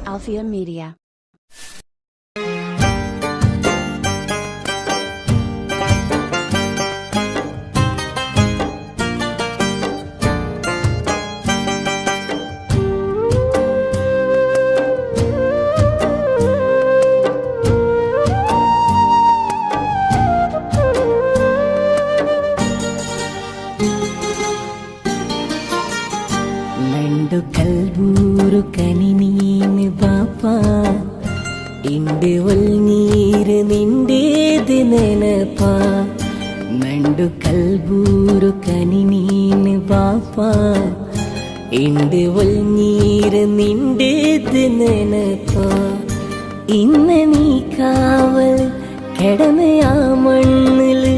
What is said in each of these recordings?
Alfia Media. കൽബൂരു കനിനീന് ബാപ്പാ ഇന്റെ ഒൽനീര് നിന്റേത് നെനപ്പാ നണ്ടു കൽബൂരു കനിനീന് ബാപ്പാ ഇന്റെ ഒൽനീര് നിന്റേത് നെനപ്പാ ഇന്ന് നീ കാവൽ കിടന്നയാ മണ്ണില്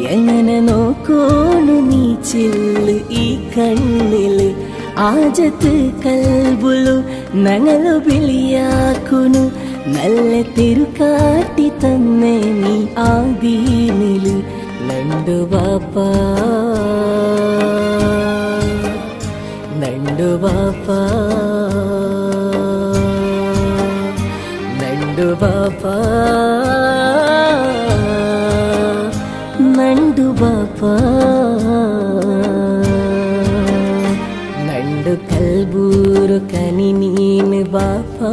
എങ്ങനെ നോക്കോണു നീ ചില്ല് ഈ കണ്ണില് ആജത്ത് കൽബുലു നങ്ങളു ബിളിയാക്കുनु നല്ല തിരുക്കാട്ടി തന്നെ നീ ആദീനില് നണ്ടു ബാപ്പാ നണ്ടു ബാപ്പാ നണ്ടു ബാപ്പാ നണ്ടു ബാപ്പാ കൽബൂരു കനിനീന് ബാപ്പാ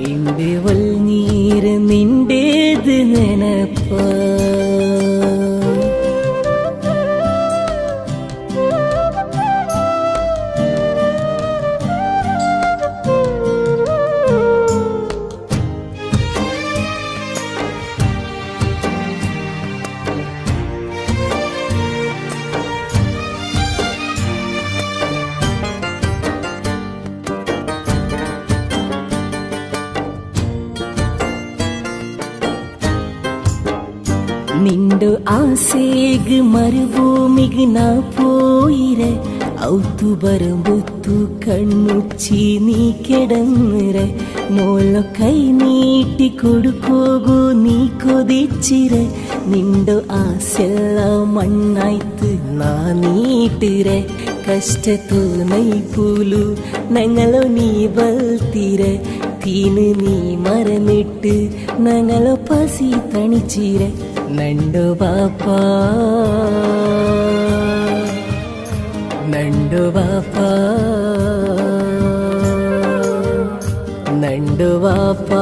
ഇന്റെ ഒൽനീര് നിന്റേത് നെനപ്പാ നിണ്ടു ആസേഗ് മരുഭൂമിഗ് നാ പോയിരെ ഔത്തു ബരമ്പുത്തു കണ്ണുച്ചി നീ കിടന്നിരെ മോള കൈ നീട്ടി കൊടുക്കോകൂ നീ കൊതിച്ചിരെ നിണ്ടു ആസെല്ല മണ്ണാಯ್ತು നാ നീട്ടിരെ കഷ്ടത്തു നൈപൂലു ഞങ്ങളോ നീ ബൽത്തിരെ തീന് നീ മറന്നിട്ട് ഞങ്ങളോ പസി തണിച്ചിരെ നണ്ടു ബാപ്പാ നണ്ടു ബാപ്പാ നണ്ടു ബാപ്പാ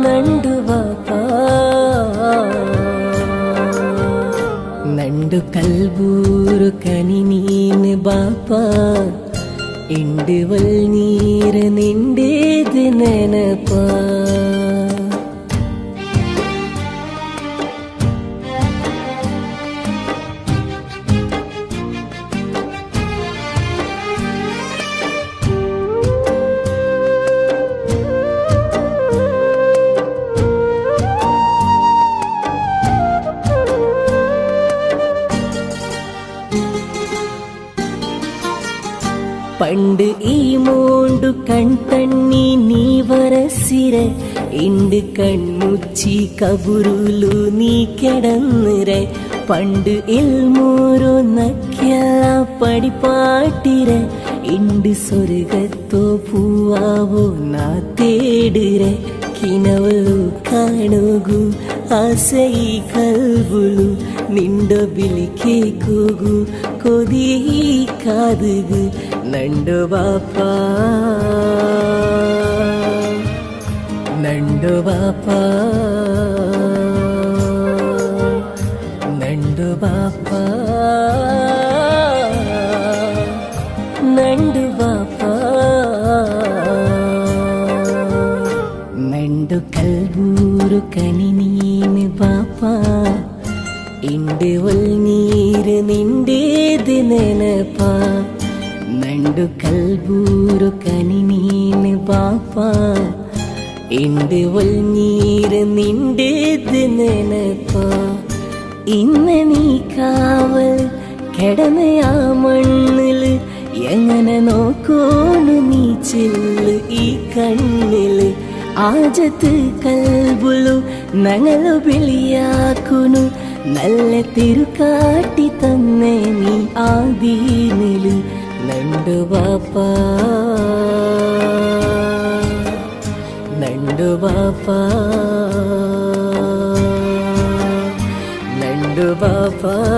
നണ്ടു ബാപ്പാ നണ്ടു കൽബൂരു കനിനീന് ബാപ്പാ ഇണ്ട് ഒൽനീര് നിന്റേത് നെനപ്പാ പണ്ട് ഈ മോണ്ടു കൺതണ്ണി നീ വരസിരെ ഇണ്ട് കൺമുച്ചി കബുരുലു നീ കിടന്നിരെ പണ്ട് ഇൽമൂരു നക്കിയല്ല പടിപ്പാട്ടിരെ ഇണ്ട് സ്വർഗത്തോ പൂവാവോ നാ തേടിരെ കിനവലു കാണുകു ആസൈ കൽബുലു നിണ്ടോ ബിളിക്കേ കൂകു കൊതി കാതുകു നണ്ടു ബാപ്പാ നണ്ടു ബാപ്പാ നണ്ടു ബാപ്പാ നണ്ടു ബാപ്പാ നണ്ടു കൽബൂരു കനിനീന് ബാപ്പാ ഇണ്ട് ഒൽനീര് നിന്റേത് നെനപ്പാ നണ്ടു കൽബൂരു കനിനീന് ബാപ്പാ ഇണ്ട് ഒൽനീര് നിന്റേത് നെനപ്പാ ഇന്ന് നീ കാവൽ കിടന്നയാ മണ്ണില് എങ്ങനെ നോക്കോണു നീ ചില്ല് ഈ കണ്ണില് ആജത്ത് കൽബുലു ഞങ്ങളു ബിളിയാക്കുनु നല്ല തിരുക്കാട്ടി തന്നെ നീ ആദീനില് നണ്ടു ബാപ്പ ಬಾಬಾ